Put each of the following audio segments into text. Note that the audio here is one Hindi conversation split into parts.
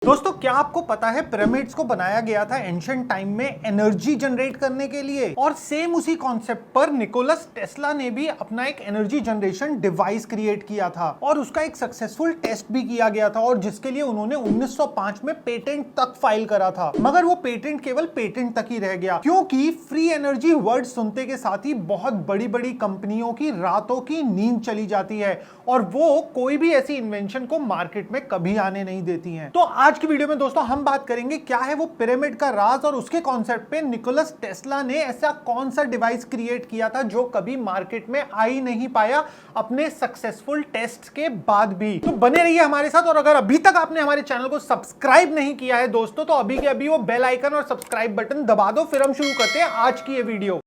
दोस्तों क्या आपको पता है पिरामिड्स को बनाया गया था एंशिएंट टाइम में एनर्जी जनरेट करने के लिए। और सेम उसी कॉन्सेप्ट पर निकोलस टेस्ला ने भी अपना एक एनर्जी जनरेशन डिवाइस क्रिएट किया था और उसका एक सक्सेसफुल टेस्ट भी किया गया था और जिसके लिए उन्होंने 1905 में पेटेंट तक फाइल करा था। मगर वो पेटेंट केवल पेटेंट तक ही रह गया क्योंकि फ्री एनर्जी वर्ड सुनते के साथ ही बहुत बड़ी बड़ी कंपनियों की रातों की नींद चली जाती है और वो कोई भी ऐसी इन्वेंशन को मार्केट में कभी आने नहीं देती हैं। तो आज की वीडियो में दोस्तों हम बात करेंगे क्या है वो पिरामिड का राज और उसके कॉन्सेप्ट पे निकोलस टेस्ला ने ऐसा कौन सा डिवाइस क्रिएट किया था जो कभी मार्केट में आ ही नहीं पाया अपने सक्सेसफुल टेस्ट के बाद भी। तो बने रहिए हमारे साथ और अगर अभी तक आपने हमारे चैनल को सब्सक्राइब नहीं किया है दोस्तों तो अभी के अभी वो बेल आइकन और सब्सक्राइब बटन दबा दो। फिर हम शुरू करते हैं आज की ये वीडियो।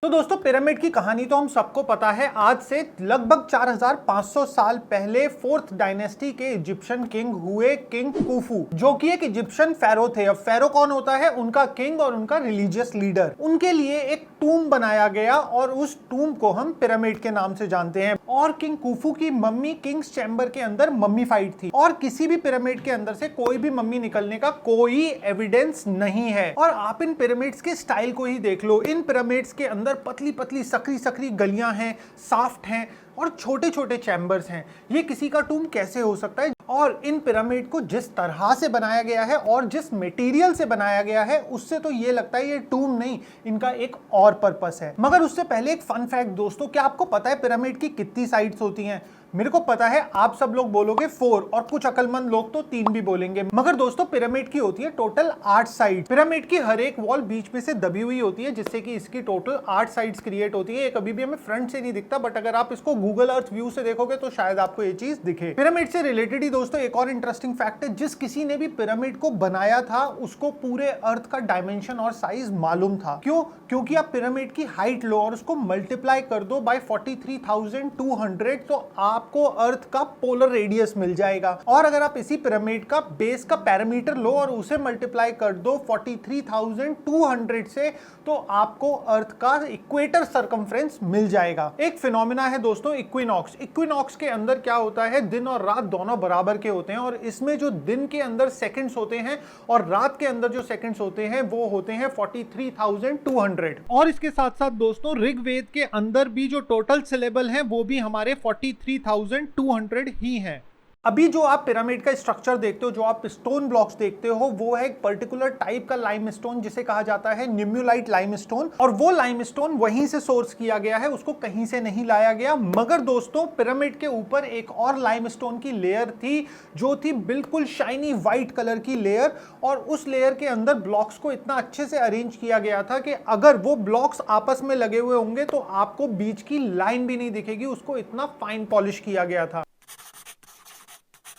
तो दोस्तों पिरामिड की कहानी तो हम सबको पता है। आज से लगभग 4500 साल पहले फोर्थ डायनेस्टी के इजिप्शियन किंग हुए किंग कुफू, जो कि एक इजिप्शियन फेरो थे। अब फेरो कौन होता है? उनका किंग और उनका रिलीजियस लीडर। उनके लिए एक टूम बनाया गया और उस टूम को हम पिरामिड के नाम से जानते हैं। और किंग कुफू की मम्मी किंग्स चैम्बर के अंदर मम्मीफाइड थी और किसी भी पिरामिड के अंदर से कोई भी मम्मी निकलने का कोई एविडेंस नहीं है। और आप इन पिरामिड्स के स्टाइल को ही देख लो। इन पिरामिड्स के अंदर पतली पतली सकरी सकरी गलियां हैं, साफ्ट हैं और छोटे छोटे चैम्बर्स हैं। ये किसी का टूम कैसे हो सकता है? और इन पिरामिड को जिस तरह से बनाया गया है और जिस मटेरियल से बनाया गया है उससे तो ये लगता है ये टूम नहीं, इनका एक और पर्पस है। मगर उससे पहले एक फन फैक्ट दोस्तों, क्या आपको पता है पिरामिड की कितनी साइड्स होती हैं? मेरे को पता है आप सब लोग बोलोगे 4 और कुछ अकलमंद लोग तो 3 भी बोलेंगे। मगर दोस्तों पिरामिड की होती है टोटल 8 साइड। पिरामिड की हर एक वॉल बीच में से दबी हुई होती है जिससे कि इसकी टोटल 8 साइड्स क्रिएट होती है। ये कभी भी हमें फ्रंट से नहीं दिखता बट अगर आप इसको गूगल अर्थ व्यू से देखोगे तो शायद आपको ये चीज दिखे। पिरामिड से रिलेटेड ही दोस्तों एक और इंटरेस्टिंग फैक्ट है, जिस किसी ने भी पिरामिड को बनाया था उसको पूरे अर्थ का डायमेंशन और साइज मालूम था। क्यों? क्योंकि आप पिरामिड की हाइट लो और उसको मल्टीप्लाई कर दो बाय 43,200 तो आपको अर्थ का पोलर रेडियस मिल जाएगा। और अगर आप इसी पिरामिड का बेस का पैरामीटर लो और उसे मल्टीप्लाई कर दो 43,200 से तो आपको अर्थ का इक्वेटर सरकमफ्रेंस मिल जाएगा। एक फिनोमिना है दोस्तों इक्विनॉक्स। इक्विनॉक्स के अंदर क्या होता है, दिन और रात दोनों बराबर के होते हैं और इसमें जो दिन के अंदर सेकंड्स होते हैं और रात के अंदर जो सेकंड्स होते हैं वो होते हैं 43,200। और इसके साथ साथ दोस्तों ऋग्वेद के अंदर भी जो टोटल सिलेबल हैं वो भी हमारे 43,200 ही हैं। अभी जो आप पिरामिड का स्ट्रक्चर देखते हो, जो आप स्टोन ब्लॉक्स देखते हो, वो है एक पर्टिकुलर टाइप का लाइमस्टोन जिसे कहा जाता है निम्युलाइट लाइमस्टोन। और वो लाइमस्टोन वहीं से सोर्स किया गया है, उसको कहीं से नहीं लाया गया। मगर दोस्तों पिरामिड के ऊपर एक और लाइमस्टोन की लेयर थी जो थी बिल्कुल शाइनी व्हाइट कलर की लेयर और उस लेयर के अंदर ब्लॉक्स को इतना अच्छे से अरेंज किया गया था कि अगर वो ब्लॉक्स आपस में लगे हुए होंगे तो आपको बीच की लाइन भी नहीं दिखेगी, उसको इतना फाइन पॉलिश किया गया था।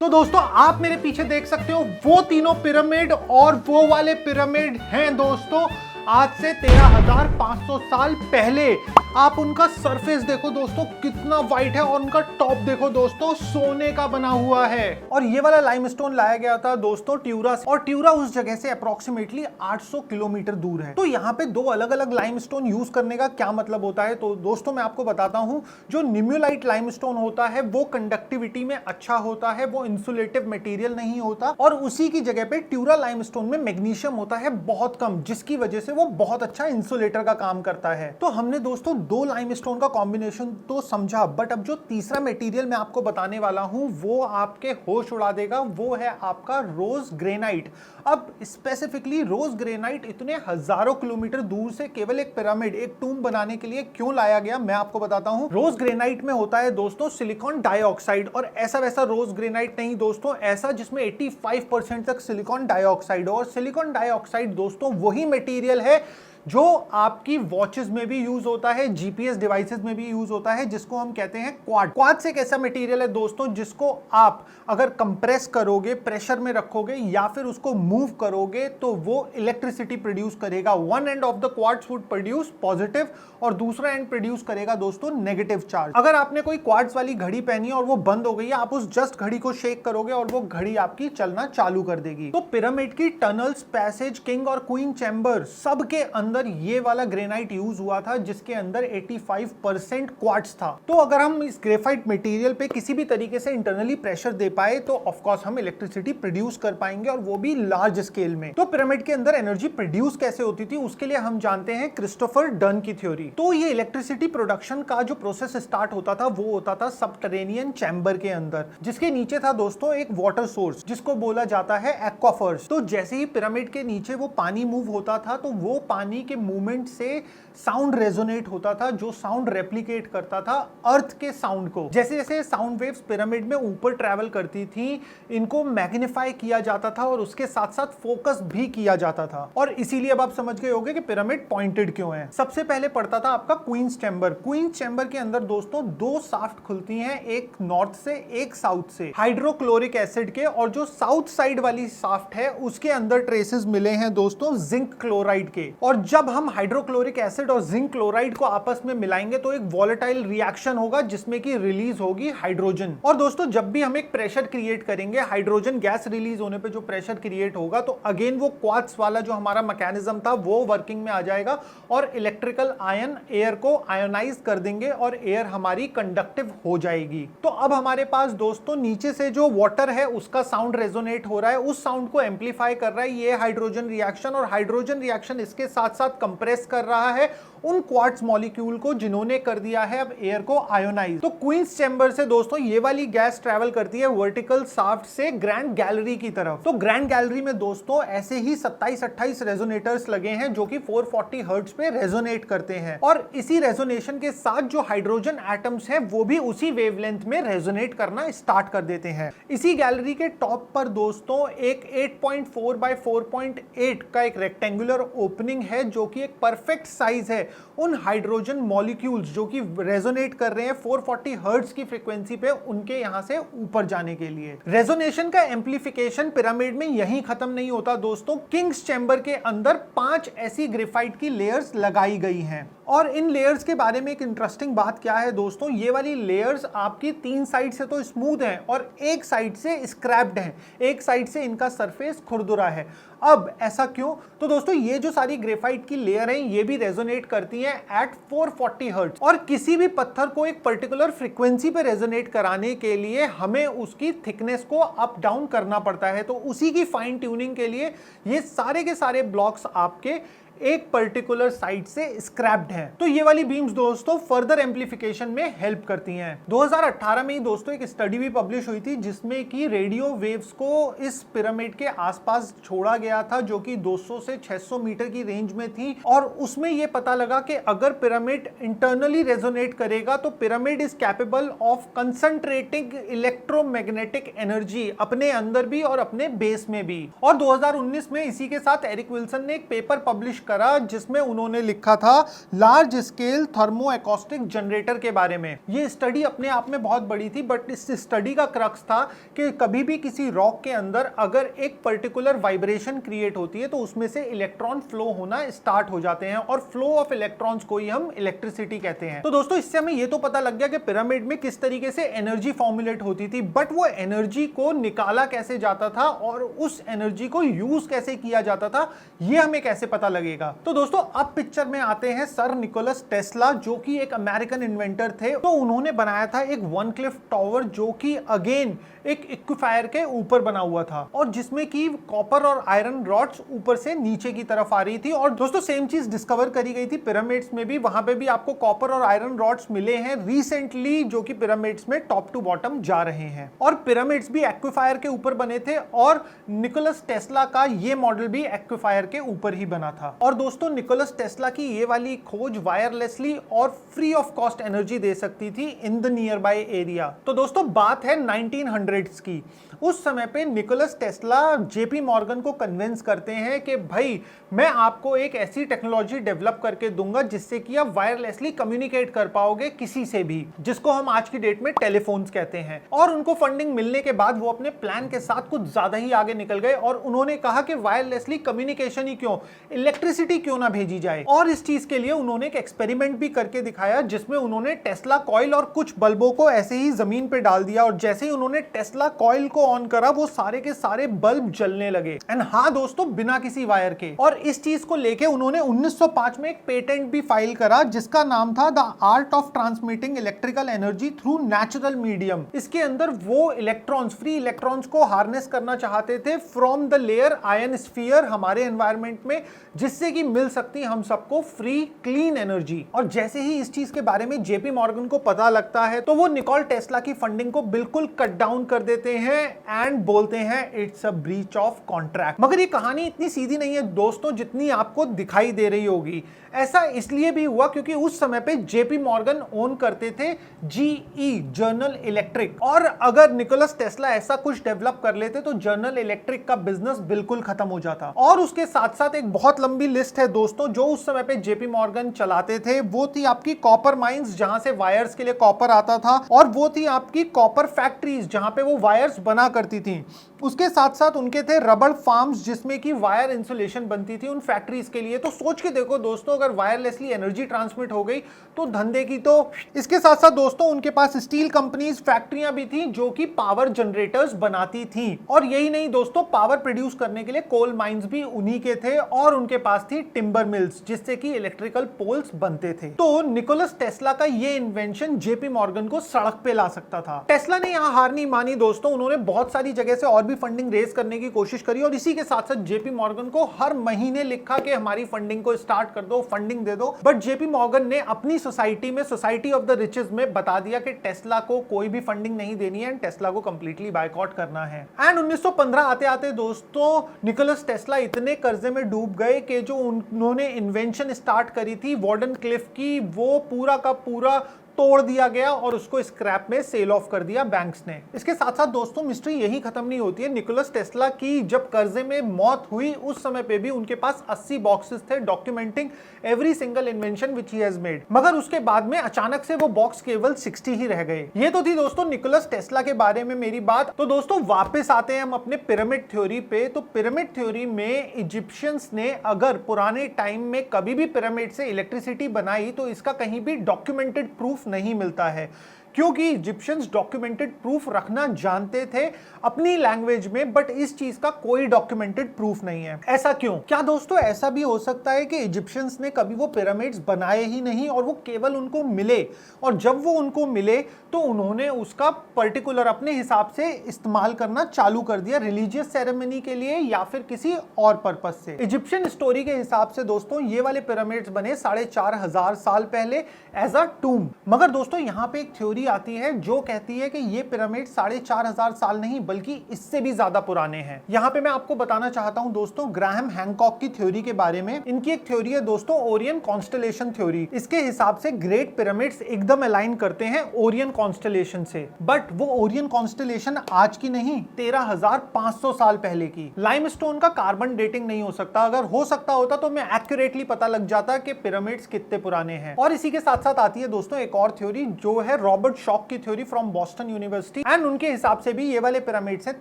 तो दोस्तों आप मेरे पीछे देख सकते हो वो तीनों पिरामिड और वो वाले पिरामिड हैं दोस्तों आज से 13,500 साल पहले। आप उनका सरफेस देखो दोस्तों कितना वाइट है और उनका टॉप देखो दोस्तों सोने का बना हुआ है। और ये वाला लाइमस्टोन लाया गया था दोस्तों ट्यूरा से और ट्यूरा उस जगह से अप्रोक्सीमेटली 800 किलोमीटर दूर है। तो यहाँ पे दो अलग अलग लाइमस्टोन यूज करने का क्या मतलब होता है? तो दोस्तों मैं आपको बताता हूँ, जो निम्युलाइट लाइमस्टोन होता है वो कंडक्टिविटी में अच्छा होता है, वो इंसुलेटिव मटेरियल नहीं होता और उसी की जगह पे ट्यूरा लाइमस्टोन में मैग्नीशियम होता है बहुत कम, जिसकी वजह से वो बहुत अच्छा इंसुलेटर का काम करता है। तो हमने दोस्तों दो लाइमस्टोन का कॉम्बिनेशन तो समझा बट अब जो तीसरा मटेरियल मैं आपको बताने वाला हूं वो आपके होश उड़ा देगा। वो है आपका रोज ग्रेनाइट। अब स्पेसिफिकली रोज ग्रेनाइट इतने हजारों किलोमीटर दूर से केवल एक पिरामिड, एक टूम बनाने के लिए क्यों लाया गया मैं आपको बताता हूं। रोज ग्रेनाइट में होता है दोस्तों सिलिकॉन डाइऑक्साइड और ऐसा वैसा रोज ग्रेनाइट नहीं दोस्तों, ऐसा जिसमें 85% तक सिलिकॉन डाइऑक्साइड हो। और सिलिकॉन डाइऑक्साइड दोस्तों वही मटेरियल है जो आपकी वॉचेस में भी यूज होता है, जीपीएस डिवाइसेस में भी यूज होता है, जिसको हम कहते हैं क्वार्ट्ज। क्वार्ट्ज एक ऐसा मटेरियल है दोस्तों जिसको आप अगर कंप्रेस करोगे, प्रेशर में रखोगे या फिर उसको मूव करोगे तो वो इलेक्ट्रिसिटी प्रोड्यूस करेगा। One end of the quartz would produce positive और दूसरा एंड प्रोड्यूस करेगा दोस्तों नेगेटिव चार्ज। अगर आपने कोई क्वार्ट्ज वाली घड़ी पहनी है और वो बंद हो गई है, आप उस जस्ट घड़ी को शेक करोगे और वो घड़ी आपकी चलना चालू कर देगी। तो पिरामिड की टनल्स, पैसेज, किंग और क्वीन चैम्बर सब के अंदर अंदर ये वाला ग्रेनाइट यूज हुआ था जिसके अंदर 85% क्वार्ट्ज था। तो अगर हम इस ग्रेफाइट मटेरियल पे किसी भी तरीके से इंटरनली प्रेशर दे पाए तो ऑफ कोर्स हम इलेक्ट्रिसिटी प्रोड्यूस कर पाएंगे, और वो भी लार्ज स्केल में। तो पिरामिड के अंदर एनर्जी प्रोड्यूस कैसे होती थी उसके लिए हम जानते हैं क्रिस्टोफर डन की थ्योरी। तो ये इलेक्ट्रिसिटी प्रोडक्शन का जो प्रोसेस स्टार्ट होता था वो होता था सबटरेनियन चैम्बर के अंदर, जिसके नीचे था दोस्तों एक वाटर सोर्स जिसको बोला जाता है एक्वाफर्स। तो जैसे ही पिरामिड के नीचे वो पानी मूव होता था तो वो पानी के मूवमेंट से साउंड रेजोनेट होता था, जो साउंड रेप्लिकेट करता था अर्थ के साउंड को। जैसे जैसे साउंड वेव्स पिरामिड में ऊपर ट्रैवल करती थी, इनको मैग्नीफाई किया जाता था और उसके साथ साथ फोकस भी किया जाता था। और इसीलिए अब आप समझ गए होंगे कि पिरामिड पॉइंटेड क्यों है। सबसे पहले पड़ता था आपका क्वींस चैम्बर। क्वींस चैम्बर के अंदर दोस्तों दो शाफ्ट खुलती हैं, एक नॉर्थ से एक साउथ से, हाइड्रोक्लोरिक एसिड के। और जो साउथ साइड वाली शाफ्ट है उसके अंदर ट्रेसेस मिले हैं दोस्तों जिंक क्लोराइड के। और जब हम हाइड्रोक्लोरिक एसिड और जिंक क्लोराइड को आपस में मिलाएंगे तो एक वॉलेटाइल रिएक्शन होगा जिसमें कि रिलीज होगी हाइड्रोजन। और दोस्तों जब भी हम एक प्रेशर क्रिएट करेंगे, हाइड्रोजन गैस रिलीज होने पे जो प्रेशर क्रिएट होगा तो अगेन वो क्वार्ट्ज वाला जो हमारा मैकेनिज्म था वो वर्किंग में आ जाएगा और इलेक्ट्रिकल आयन एयर को आयोनाइज कर देंगे और एयर हमारी कंडक्टिव हो जाएगी। तो अब हमारे पास दोस्तों नीचे से जो वाटर है उसका साउंड रेजोनेट हो रहा है, उस साउंड को एम्पलीफाई कर रहा है ये हाइड्रोजन रिएक्शन, और हाइड्रोजन रिएक्शन इसके साथ साथ कंप्रेस कर रहा है उन क्वार्ट्ज मॉलिक्यूल को जिन्होंने कर दिया है अब एयर को आयोनाइज। तो क्वींस चैम्बर से दोस्तों ये वाली गैस ट्रैवल करती है वर्टिकल शाफ्ट से ग्रैंड गैलरी की तरफ। तो ग्रैंड गैलरी में दोस्तों ऐसे ही 27-28 रेजोनेटर्स लगे हैं जो कि 440 हर्ट्ज पे रेजोनेट करते हैं, और इसी रेजोनेशन के साथ जो हाइड्रोजन एटम्स हैं वो भी उसी वेवलेंथ में रेजोनेट करना स्टार्ट कर देते हैं। इसी गैलरी के टॉप पर दोस्तों एक 8.4 बाय 4.8 का एक रेक्टेंगुलर ओपनिंग है जो कि एक परफेक्ट साइज है उन हाइड्रोजन मॉलिक्यूल्स जो कि रेजोनेट कर रहे हैं 440 हर्ट्ज की फ्रीक्वेंसी पे, उनके यहां से ऊपर जाने के लिए। रेजोनेशन का एम्प्लीफिकेशन पिरामिड में यहीं खत्म नहीं होता दोस्तों। किंग्स चैम्बर के अंदर 5 ऐसी ग्रेफाइट की लेयर्स लगाई गई हैं, और इन लेयर्स के बारे में एक इंटरेस्टिंग बात क्या है दोस्तों, ये वाली लेयर्स आपकी 3 साइड से तो स्मूथ हैं और एक साइड से स्क्रैप्ड हैं, एक साइड से इनका सरफेस खुरदुरा है। अब ऐसा क्यों? तो दोस्तों ये जो सारी ग्रेफाइट की लेयर हैं ये भी रेजोनेट करती हैं एट 440 हर्ट्ज, और किसी भी पत्थर को एक पर्टिकुलर फ्रीक्वेंसी पे रेजोनेट कराने के लिए हमें उसकी थिकनेस को अप डाउन करना पड़ता है। तो उसी की फाइन ट्यूनिंग के लिए ये सारे के सारे ब्लॉक्स आपके एक पर्टिकुलर साइड से स्क्रैप्ड है। तो ये वाली बीम्स दोस्तों फर्दर एम्प्लीफिकेशन में हेल्प करती हैं। 2018 में ही दोस्तों एक स्टडी भी पब्लिश हुई थी जिसमें कि रेडियो वेव्स को इस पिरामिड के आसपास छोड़ा गया था जो कि 200 से 600 मीटर की रेंज में थी, और उसमें यह पता लगा कि अगर पिरामिड इंटरनली रेजोनेट करेगा तो pyramid is capable of concentrating electromagnetic energy अपने अंदर भी और अपने बेस में भी। और 2019 में इसी के साथ एरिक विल्सन ने एक पेपर पब्लिश करा जिसमें उन्होंने लिखा था large scale thermo acoustic generator के बारे में। ये स्टडी अपने आप में बहुत बड़ी थी, बट इस स्टडी का क्रक्स था कि कभी भी किसी रॉक के अंदर अगर एक पर्टिकुलर वाइब्रेशन क्रिएट होती है तो उसमें से इलेक्ट्रॉन फ्लो होना स्टार्ट हो जाते हैं, और फ्लो ऑफ इलेक्ट्रॉन्स को ही हम इलेक्ट्रिसिटी कहते हैं। तो दोस्तों इससे हमें ये तो पता लग गया कि पिरामिड में किस तरीके से एनर्जी फॉर्मुलेट होती थी, बट वो एनर्जी को निकाला कैसे जाता था और उस एनर्जी को यूज कैसे किया जाता था ये हमें कैसे पता लगेगा। तो दोस्तों अब पिक्चर में आते हैं सर निकोलस टेस्ला जो कि एक अमेरिकन इन्वेंटर थे। तो उन्होंने बनाया था एक वन क्लिफ टावर जो कि अगेन एक एक्विफायर के ऊपर बना हुआ था, और जिसमें कि कॉपर और आयरन रॉड्स ऊपर से नीचे की तरफ आ रही थी। और दोस्तों सेम चीज डिस्कवर करी गई थी पिरामिड्स में भी, वहां पे भी आपको कॉपर और आयरन रॉड्स मिले हैं रिसेंटली जो कि पिरामिड्स में टॉप टू बॉटम जा रहे हैं। और पिरामिड्स भी एक्विफायर के ऊपर बने थे, और निकोलस टेस्ला का ये मॉडल भी एक्विफायर के ऊपर ही बना था। और दोस्तों निकोलस टेस्ला की ये वाली खोज वायरलेसली और फ्री ऑफ कॉस्ट एनर्जी दे सकती थी in the near by area. तो दोस्तों बात है 1900s की। उस समय पे निकोलस टेस्ला जेपी मॉर्गन को कन्विंस करते हैं कि भाई मैं आपको एक ऐसी टेक्नोलॉजी डेवलप करके दूंगा जिससे कि आप वायरलेसली कम्युनिकेट कर पाओगे किसी से भी, जिसको हम आज की डेट में टेलीफोन्स कहते हैं। और उनको फंडिंग मिलने के बाद वो अपने प्लान के साथ कुछ ज्यादा ही आगे निकल गए, और उन्होंने कहा कि वायरलेसली कम्युनिकेशन ही क्यों, इलेक्ट्रिसिटी इलेक्ट्रिसिटी क्यों ना भेजी जाए। और इस चीज के लिए उन्होंने एक एक्सपेरिमेंट भी करके दिखाया जिसमें उन्होंने टेस्ला कॉइल और कुछ बल्बों को ऐसे ही जमीन पे डाल दिया और जैसे ही उन्होंने टेस्ला कॉइल को ऑन करा वो सारे के सारे बल्ब जलने लगे। एंड हाँ दोस्तों, बिना किसी वायर के। और इस चीज को लेके उन्होंने 1905 में एक पेटेंट भी फाइल करा जिसका नाम था the art of transmitting electrical energy through natural medium. इसके अंदर वो इलेक्ट्रॉन्स, फ्री इलेक्ट्रॉन्स को हार्नेस करना चाहते थे from the layer ion sphere हमारे एनवायरनमेंट में, जिससे कि मिल सकती हम सबको फ्री क्लीन एनर्जी। और जैसे ही इस चीज के बारे में जेपी मॉर्गन को पता लगता है तो वो निकोला टेस्ला की फंडिंग को बिल्कुल कट डाउन कर देते हैं एंड बोलते हैं it's a breach of contract. मगर ये कहानी इतनी सीधी नहीं है दोस्तों जितनी आपको दिखाई दे रही होगी। ऐसा इसलिए भी हुआ क्योंकि उस समय पे जेपी मॉर्गन ओन करते थे जीई, जनरल इलेक्ट्रिक। और अगर निकोलस टेस्ला ऐसा कुछ डेवलप कर लेते तो जनरल इलेक्ट्रिक का बिजनेस बिल्कुल खत्म हो जाता। और उसके साथ साथ एक बहुत लंबी लिस्ट है दोस्तों जो उस समय पे जेपी मॉर्गन चलाते थे। वो थी आपकी कॉपर माइंस जहां से वायर्स के लिए कॉपर आता था, और वो थी आपकी कॉपर फैक्ट्रीज जहां पे वो वायर्स बना करती थी। उसके साथ साथ उनके थे रबर फार्म्स जिसमें की वायर इंसुलेशन बनती थी उन फैक्ट्रीज के लिए। तो सोच के देखो दोस्तों, अगर वायरलेसली एनर्जी ट्रांसमिट हो गई तो धंधे की तो। इसके साथ साथ दोस्तों उनके पास स्टील कंपनीज, फैक्ट्रियां भी थी जो कि पावर जनरेटर्स बनाती थी। और यही नहीं दोस्तों, पावर प्रोड्यूस करने के लिए कोल माइंस भी उन्हीं के थे और उनके पास थी टिम्बर मिल्स जिससे कि इलेक्ट्रिकल पोल्स बनते थे। तो निकोलस टेस्ला का ये इन्वेंशन जेपी मॉर्गन को सड़क पे ला सकता था। टेस्ला ने यहां हार नहीं मानी दोस्तों, उन्होंने बहुत सारी जगह से और भी फंडिंग रेज करने की कोशिश करी और इसी के साथ साथ जेपी मॉर्गन को हर महीने लिखा कि हमारी फंडिंग को स्टार्ट कर दो, फंडिंग दे दो। बट जेपी मॉर्गन ने अपनी सोसाइटी में, सोसाइटी ऑफ द रिचेस में बता दिया कि टेस्ला को कोई भी फंडिंग नहीं देनी है, टेस्ला को कंप्लीटली बायकॉट करना है। एंड 1915 आते आते दोस्तों निकोलस टेस्ला इतने कर्जे में डूब गए कि जो उन्होंने इन्वेंशन स्टार्ट करी थी वार्डनक्लिफ की, वो पूरा का पूरा तोड़ दिया गया और उसको स्क्रैप में सेल ऑफ कर दिया बैंक्स ने। इसके साथ साथ दोस्तों मिस्ट्री यही खत्म नहीं होती है। निकोलस टेस्ला की जब कर्जे में मौत हुई उस समय पे भी उनके पास 80 बॉक्सेस थे documenting every single invention which he has made. मगर उसके बाद में अचानक से वो बॉक्स केवल 60 ही रह गए। ये तो थी दोस्तों निकोलस टेस्ला के बारे में मेरी बात। तो दोस्तों वापस आते हैं हम अपने पिरामिड थ्योरी पे। तो पिरामिड थ्योरी में इजिप्शियंस ने अगर पुराने टाइम में कभी भी पिरामिड से इलेक्ट्रिसिटी बनाई तो इसका कहीं भी डॉक्यूमेंटेड प्रूफ नहीं मिलता है, क्योंकि इजिप्शियंस डॉक्यूमेंटेड प्रूफ रखना जानते थे अपनी लैंग्वेज में, बट इस चीज का कोई डॉक्यूमेंटेड प्रूफ नहीं है। ऐसा क्यों? क्या दोस्तों ऐसा भी हो सकता है कि इजिप्शियंस ने कभी वो पिरामिड्स बनाए ही नहीं और वो केवल उनको मिले, और जब वो उनको मिले तो उन्होंने उसका पर्टिकुलर अपने हिसाब से इस्तेमाल करना चालू कर दिया रिलीजियस सेरेमनी के लिए या फिर किसी और पर्पस से। इजिप्शियन स्टोरी के हिसाब से दोस्तों ये वाले पिरामिड्स बने 4500 साल पहले एज अ टूम। मगर दोस्तों यहाँ पे एक थ्योरी आती है जो कहती है कि ये पिरामिड 4500 साल नहीं बल्कि इससे भी ज्यादा पुराने हैं। यहाँ पे मैं आपको बताना चाहता हूँ दोस्तों ग्राहम हैंकॉक की थ्योरी के बारे में। इनकी एक थ्योरी है दोस्तों ओरियन कॉन्स्टलेशन थ्योरी। इसके हिसाब से ग्रेट पिरामिड्स एकदम अलाइन करते हैं ओरियन कॉन्स्टलेशन से, बट वो ओरियन कॉन्स्टलेशन आज की नहीं 13500 साल पहले की। लाइमस्टोन का कार्बन डेटिंग नहीं हो सकता, अगर हो सकता होता तो मैं एक्यूरेटली पता लग जाता कि पिरामिड्स कितने पुराने हैं। और इसी के साथ साथ आती है दोस्तों एक और थ्योरी जो है रॉबर्ट शॉक की theory from Boston university, and उनके हिसाब से भी ये वाले पिरामिड्स हैं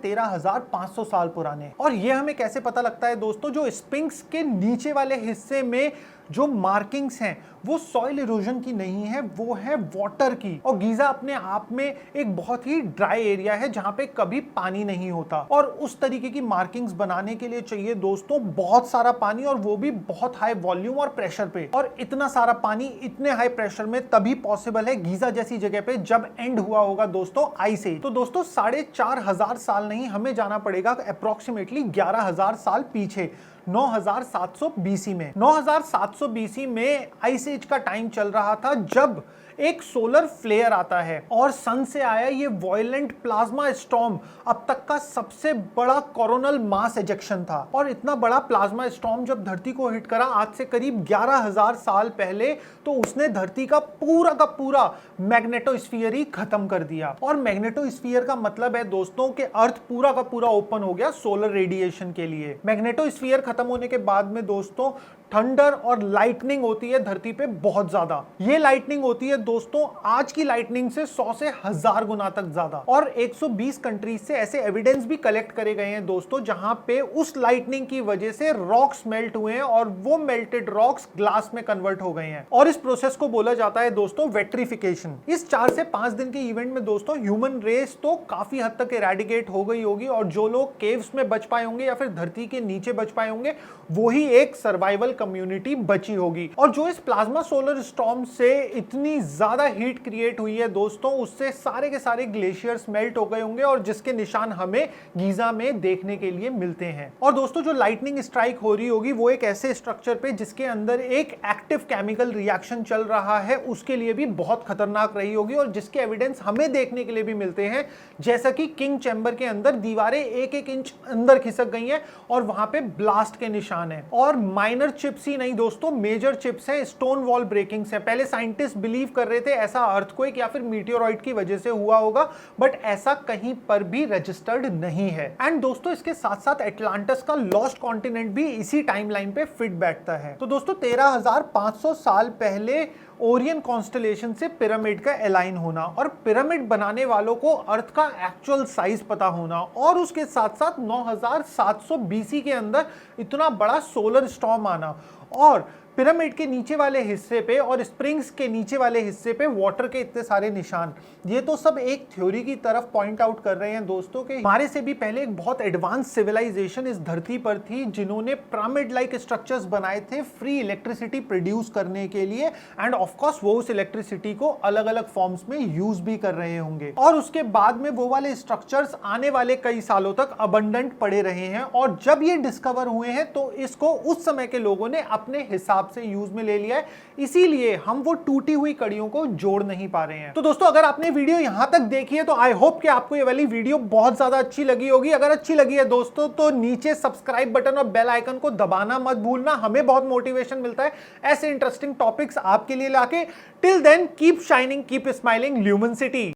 13500 साल पुराने। और ये हमें कैसे पता लगता है दोस्तों, जो स्पिंक्स के नीचे वाले हिस्से में जो मार्किंग्स हैं वो सॉइल इरोजन की नहीं है, वो है वाटर की। और गीजा अपने आप में एक बहुत ही ड्राई एरिया है जहां पे कभी पानी नहीं होता, और उस तरीके की मार्किंग्स बनाने के लिए चाहिए दोस्तों बहुत सारा पानी, और वो भी बहुत हाई वॉल्यूम और प्रेशर पे। और इतना सारा पानी इतने हाई प्रेशर में तभी पॉसिबल है गीजा जैसी जगह पे जब एंड हुआ होगा दोस्तों आइस एज। तो दोस्तों 4500 साल नहीं, हमें जाना पड़ेगा अप्रोक्सीमेटली 11000 साल पीछे, 9700 बीसी में। 9700 बीसी में आइस एज का टाइम चल रहा था जब एक सोलर फ्लेयर आता है और सन से आया ये वायलेंट प्लाज्मा स्टॉर्म अब तक का सबसे बड़ा कोरोनल मास एजेक्शन था। और इतना बड़ा प्लाज्मा स्टॉर्म जब धरती को हिट करा आज से करीब 11000 साल पहले, तो उसने धरती का पूरा मैग्नेटोस्फीयर ही खत्म कर दिया। और मैग्नेटोस्फीयर का मतलब है दोस्तों कि अर्थ पूरा का पूरा ओपन हो गया सोलर रेडिएशन के लिए। मैग्नेटोस्फीयर खत्म होने के बाद में दोस्तों थंडर और लाइटनिंग होती है धरती पे बहुत ज्यादा। ये लाइटनिंग होती है दोस्तों आज की लाइटनिंग से 100 से 1000 गुना तक ज्यादा। और 120 कंट्रीज से ऐसे एविडेंस भी कलेक्ट करे गए हैं दोस्तों जहां पे उस लाइटनिंग की वजह से रॉक्स मेल्ट हुए हैं और वो मेल्टेड रॉक्स ग्लास में कन्वर्ट हो गए हैं। और इस प्रोसेस को बोला जाता है दोस्तों वेट्रिफिकेशन। इस 4 से 5 दिन के इवेंट में दोस्तों ह्यूमन रेस तो काफी हद तक इरेडिकेट हो गई होगी और जो लोग केव्स में बच पाए होंगे या फिर धरती के नीचे बच पाए होंगे वो ही एक सर्वाइवल कम्युनिटी बची होगी। और जो इस प्लाज्मा सोलर स्टॉर्म से इतनी ज्यादा हीट क्रिएट हुई है दोस्तों उससे सारे के सारे ग्लेशियर्स मेल्ट हो गए होंगे और जिसके निशान हमें गीजा में देखने के लिए मिलते हैं। और दोस्तों जो लाइटनिंग स्ट्राइक हो रही होगी वो एक ऐसे स्ट्रक्चर पे जिसके अंदर एक एक्टिव केमिकल रिएक्शन चल रहा है उसके लिए भी बहुत खतरनाक रही होगी और जिसके एविडेंस हमें देखने के लिए भी मिलते हैं। जैसा कि किंग चैम्बर के अंदर दीवारें 1-1 इंच अंदर खिसक गई हैं और वहां पे ब्लास्ट के निशान है। और माइनर चिप्स ही नहीं दोस्तों मेजर चिप्स हैं, स्टोन वॉल ब्रेकिंग्स हैं। पहले साइंटिस्ट बिलीव कर रहे थे ऐसा अर्थक्वेक या फिर मीटियोराइट की वजह से हुआ होगा बट ऐसा कहीं पर भी रजिस्टर्ड नहीं है। एंड दोस्तों इसके साथ साथ एटलांटिस का लॉस्ट कॉन्टिनेंट भी इसी टाइमलाइन पे फिट बैठता है। तो दोस्तों 13500 साल पहले ओरियन कॉन्स्टलेशन से पिरामिड का अलाइन होना और पिरामिड बनाने वालों को अर्थ का एक्चुअल साइज पता होना और उसके साथ साथ 9700 बीसी के अंदर इतना बड़ा सोलर स्टॉर्म आना और पिरामिड के नीचे वाले हिस्से पे और स्प्रिंग्स के नीचे वाले हिस्से पे वाटर के इतने सारे निशान, ये तो सब एक थ्योरी की तरफ पॉइंट आउट कर रहे हैं दोस्तों कि हमारे से भी पहले एक बहुत एडवांस सिविलाइजेशन इस धरती पर थी जिन्होंने पिरामिड लाइक स्ट्रक्चर्स बनाए थे फ्री इलेक्ट्रिसिटी प्रोड्यूस करने के लिए एंड ऑफ कोर्स वो उस इलेक्ट्रिसिटी को अलग अलग फॉर्म्स में यूज भी कर रहे होंगे। और उसके बाद में वो वाले स्ट्रक्चर्स आने वाले कई सालों तक अबंडेंट पड़े रहे हैं और जब ये डिस्कवर हुए हैं तो इसको उस समय के लोगों ने अपने हिसाब से यूज में ले लिया है, इसीलिए हम वो टूटी हुई कड़ियों को जोड़ नहीं पा रहे हैं। तो दोस्तों अगर आपने वीडियो यहां तक देखी है तो आई होप कि आपको ये वाली वीडियो बहुत ज्यादा अच्छी लगी होगी। अगर अच्छी लगी है दोस्तों तो नीचे सब्सक्राइब बटन और बेल आइकन को दबाना मत भूलना, हमें बहुत मोटिवेशन मिलता है ऐसे इंटरेस्टिंग टॉपिक्स आपके लिए लाके। Till then keep shining, keep smiling, lumen city.